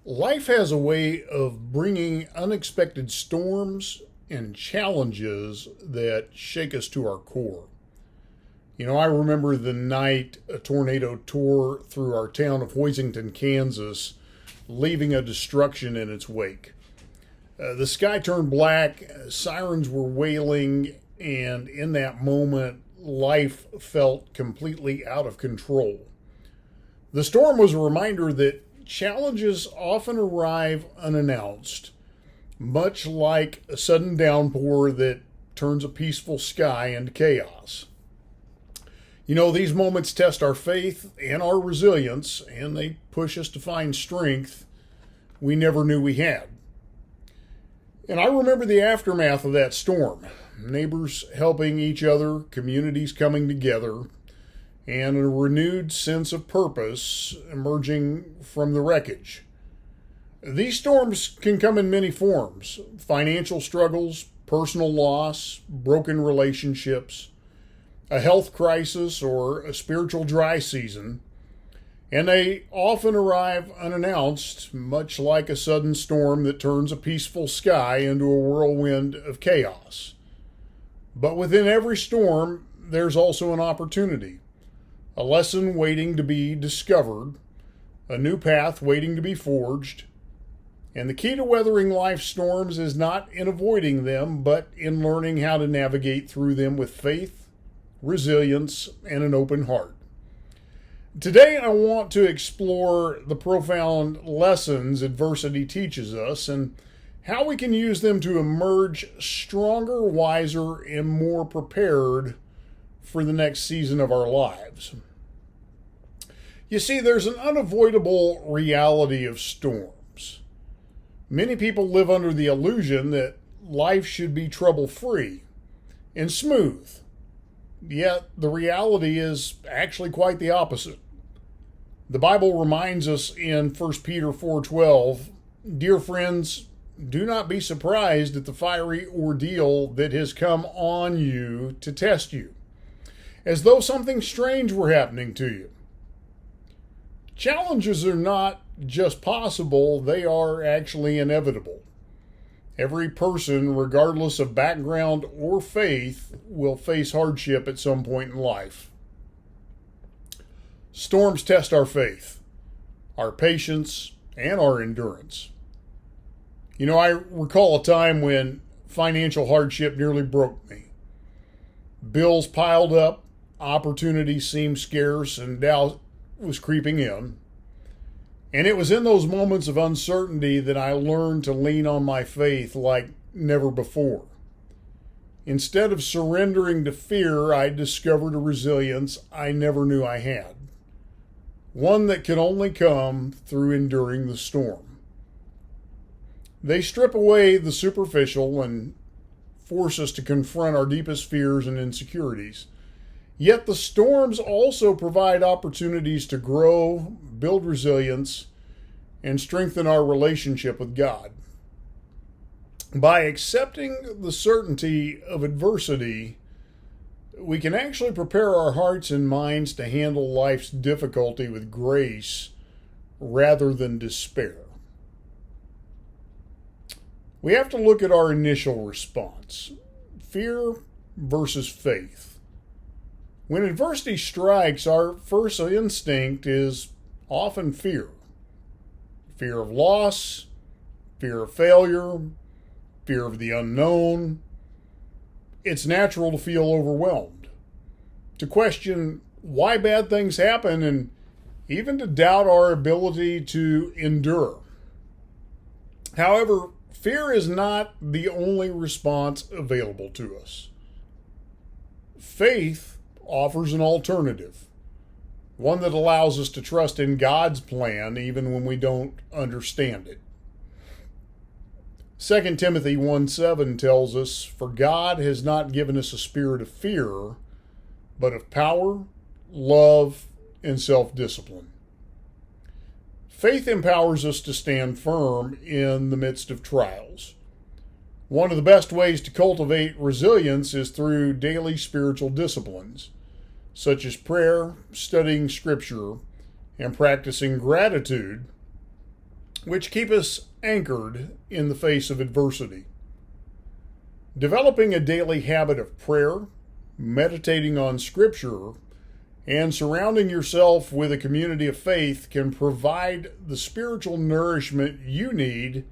Life has a way of bringing unexpected storms and challenges that shake us to our core. I remember the night a tornado tore through our town of Hoisington, Kansas, leaving a destruction in its wake. The sky turned black, sirens were wailing, and in that moment, life felt completely out of control. The storm was a reminder that challenges often arrive unannounced, much like a sudden downpour that turns a peaceful sky into chaos. These moments test our faith and our resilience, and they push us to find strength we never knew we had. And I remember the aftermath of that storm, neighbors helping each other, communities coming together, and a renewed sense of purpose emerging from the wreckage. These storms can come in many forms: financial struggles, personal loss, broken relationships, a health crisis, or a spiritual dry season, and they often arrive unannounced, much like a sudden storm that turns a peaceful sky into a whirlwind of chaos. But within every storm, there's also an opportunity, a lesson waiting to be discovered, a new path waiting to be forged. And the key to weathering life's storms is not in avoiding them, but in learning how to navigate through them with faith, resilience, and an open heart. Today, I want to explore the profound lessons adversity teaches us and how we can use them to emerge stronger, wiser, and more prepared for the next season of our lives. You see, there's an unavoidable reality of storms. Many people live under the illusion that life should be trouble-free and smooth. Yet the reality is actually quite the opposite. The Bible reminds us in 1 Peter 4:12, "Dear friends, do not be surprised at the fiery ordeal that has come on you to test you, as though something strange were happening to you." Challenges are not just possible, they are actually inevitable. Every person, regardless of background or faith, will face hardship at some point in life. Storms test our faith, our patience, and our endurance. I recall a time when financial hardship nearly broke me. Bills piled up, opportunities seemed scarce, and doubt was creeping in. And it was in those moments of uncertainty that I learned to lean on my faith like never before. Instead of surrendering to fear, I discovered a resilience I never knew I had. One that could only come through enduring the storm. They strip away the superficial and force us to confront our deepest fears and insecurities. Yet the storms also provide opportunities to grow, build resilience, and strengthen our relationship with God. By accepting the certainty of adversity, we can actually prepare our hearts and minds to handle life's difficulty with grace rather than despair. We have to look at our initial response: fear versus faith. When adversity strikes, our first instinct is often fear. Fear of loss, fear of failure, fear of the unknown. It's natural to feel overwhelmed, to question why bad things happen, and even to doubt our ability to endure. However, fear is not the only response available to us. Faith offers an alternative, one that allows us to trust in God's plan even when we don't understand it. 2 Timothy 1:7 tells us, "For God has not given us a spirit of fear, but of power, love, and self-discipline." Faith empowers us to stand firm in the midst of trials. One of the best ways to cultivate resilience is through daily spiritual disciplines, such as prayer, studying scripture, and practicing gratitude which keep us anchored in the face of adversity. Developing a daily habit of prayer, meditating on Scripture, and surrounding yourself with a community of faith can provide the spiritual nourishment you need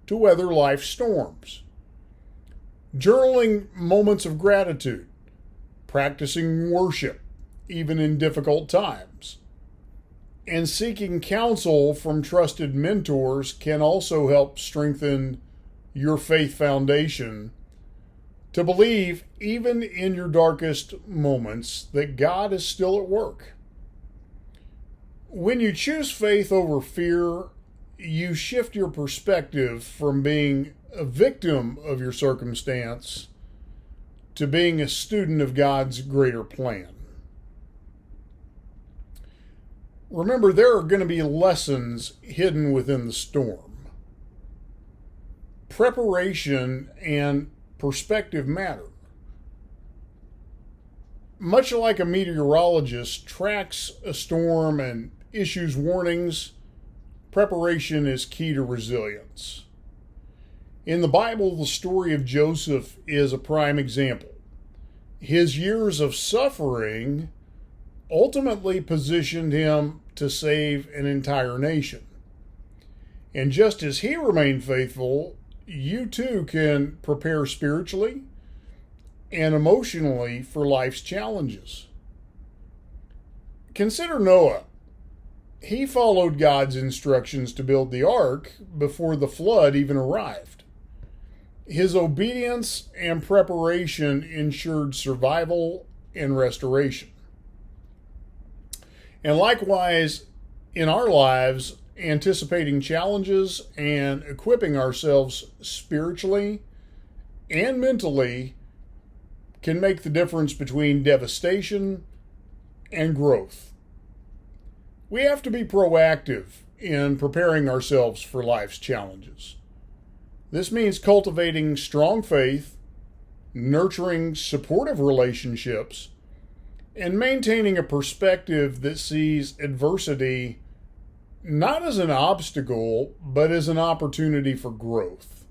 to weather life's storms. Journaling moments of gratitude, practicing worship, even in difficult times, and seeking counsel from trusted mentors can also help strengthen your faith foundation to believe, even in your darkest moments, that God is still at work. When you choose faith over fear, you shift your perspective from being a victim of your circumstance to being a student of God's greater plan. Remember, there are going to be lessons hidden within the storm. Preparation and perspective matter. Much like a meteorologist tracks a storm and issues warnings, preparation is key to resilience. In the Bible, the story of Joseph is a prime example. His years of suffering ultimately positioned him to save an entire nation. And just as he remained faithful, you too can prepare spiritually and emotionally for life's challenges. Consider Noah. He followed God's instructions to build the ark before the flood even arrived. His obedience and preparation ensured survival and restoration. And likewise, in our lives, anticipating challenges and equipping ourselves spiritually and mentally can make the difference between devastation and growth. We have to be proactive in preparing ourselves for life's challenges. This means cultivating strong faith, nurturing supportive relationships, and maintaining a perspective that sees adversity not as an obstacle, but as an opportunity for growth.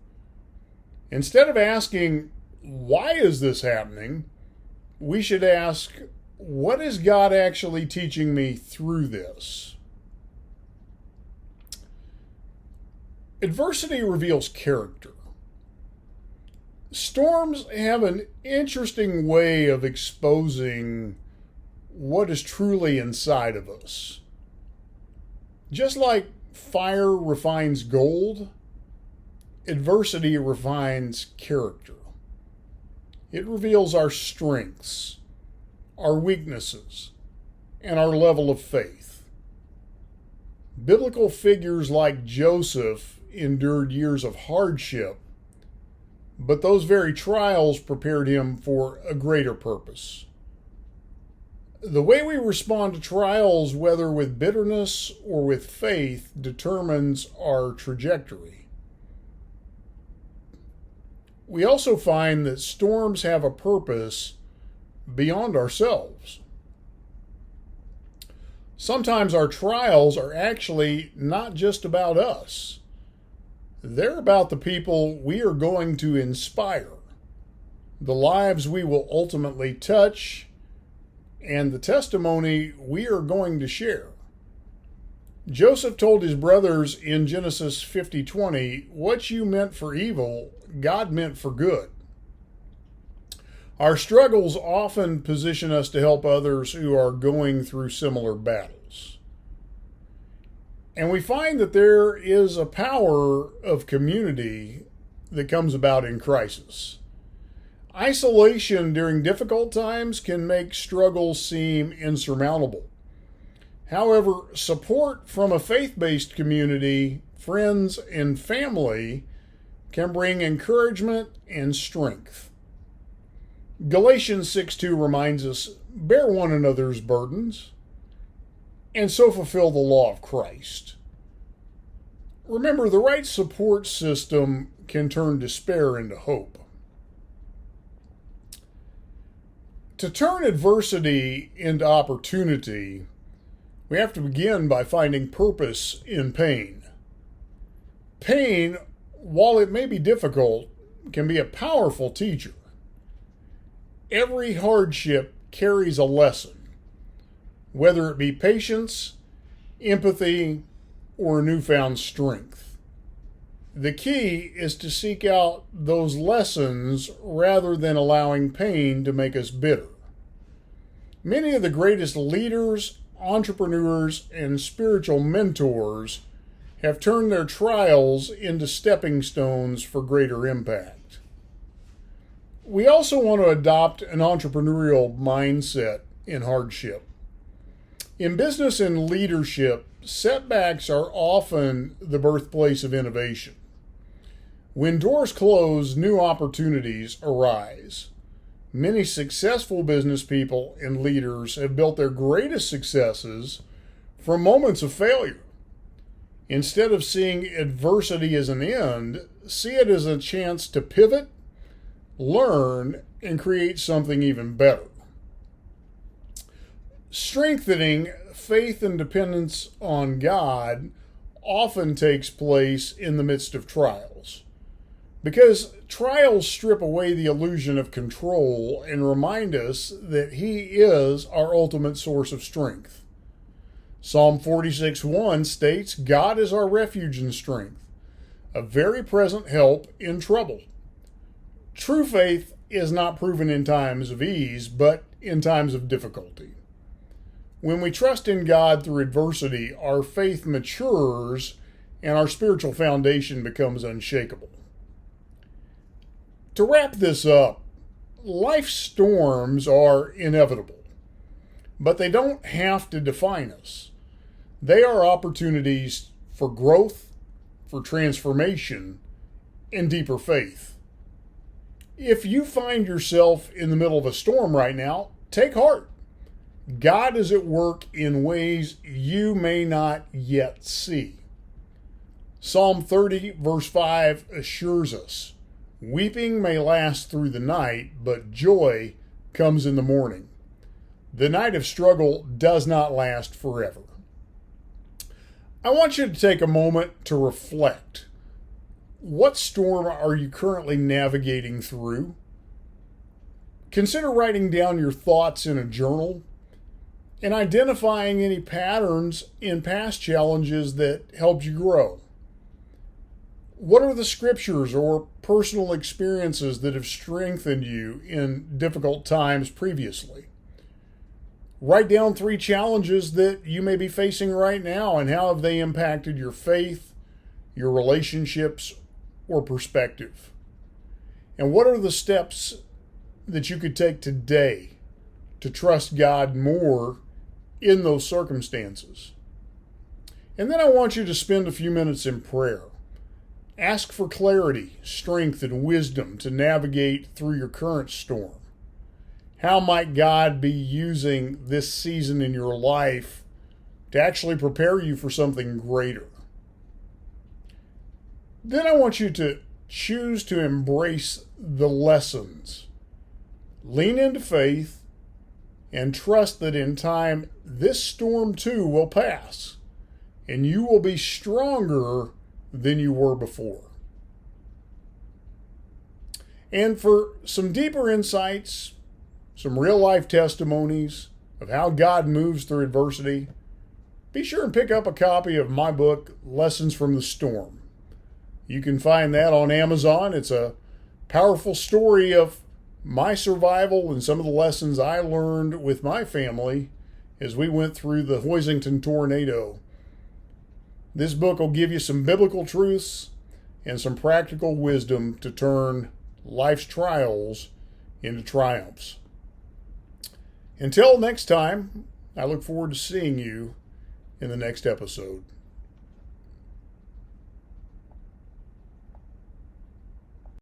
Instead of asking, why is this happening? We should ask, what is God actually teaching me through this? Adversity reveals character. Storms have an interesting way of exposing what is truly inside of us. Just like fire refines gold, adversity refines character. It reveals our strengths, our weaknesses, and our level of faith. Biblical figures like Joseph endured years of hardship, but those very trials prepared him for a greater purpose. The way we respond to trials, whether with bitterness or with faith, determines our trajectory. We also find that storms have a purpose beyond ourselves. Sometimes our trials are actually not just about us. They're about the people we are going to inspire, the lives we will ultimately touch, and the testimony we are going to share. Joseph told his brothers in Genesis 50:20, "What you meant for evil, God meant for good." Our struggles often position us to help others who are going through similar battles. And we find that there is a power of community that comes about in crisis. Isolation during difficult times can make struggles seem insurmountable. However, support from a faith-based community, friends, and family can bring encouragement and strength. Galatians 6:2 reminds us, "Bear one another's burdens, and so fulfill the law of Christ." Remember, the right support system can turn despair into hope. To turn adversity into opportunity, we have to begin by finding purpose in pain. Pain, while it may be difficult, can be a powerful teacher. Every hardship carries a lesson, whether it be patience, empathy, or a newfound strength. The key is to seek out those lessons rather than allowing pain to make us bitter. Many of the greatest leaders, entrepreneurs, and spiritual mentors have turned their trials into stepping stones for greater impact. We also want to adopt an entrepreneurial mindset in hardship. In business and leadership, setbacks are often the birthplace of innovation. When doors close, new opportunities arise. Many successful business people and leaders have built their greatest successes from moments of failure. Instead of seeing adversity as an end, see it as a chance to pivot, learn, and create something even better. Strengthening faith and dependence on God often takes place in the midst of trials, because trials strip away the illusion of control and remind us that He is our ultimate source of strength. Psalm 46:1 states, "God is our refuge and strength, a very present help in trouble." True faith is not proven in times of ease, but in times of difficulty. When we trust in God through adversity, our faith matures and our spiritual foundation becomes unshakable. To wrap this up, life storms are inevitable, but they don't have to define us. They are opportunities for growth, for transformation, and deeper faith. If you find yourself in the middle of a storm right now, take heart. God is at work in ways you may not yet see. Psalm 30, verse 5 assures us, "Weeping may last through the night, but joy comes in the morning." The night of struggle does not last forever. I want you to take a moment to reflect. What storm are you currently navigating through? Consider writing down your thoughts in a journal and identifying any patterns in past challenges that helped you grow. What are the scriptures or personal experiences that have strengthened you in difficult times previously? Write down 3 challenges that you may be facing right now, and how have they impacted your faith, your relationships, or perspective? And what are the steps that you could take today to trust God more in those circumstances? And then I want you to spend a few minutes in prayer. Ask for clarity, strength, and wisdom to navigate through your current storm. How might God be using this season in your life to actually prepare you for something greater? Then I want you to choose to embrace the lessons. Lean into faith and trust that in time this storm too will pass, and you will be stronger than you were before. And for some deeper insights, some real life testimonies of how God moves through adversity, be sure and pick up a copy of my book, Lessons from the Storm. You can find that on Amazon. It's a powerful story of my survival and some of the lessons I learned with my family as we went through the Hoisington tornado. This book will give you some biblical truths and some practical wisdom to turn life's trials into triumphs. Until next time, I look forward to seeing you in the next episode.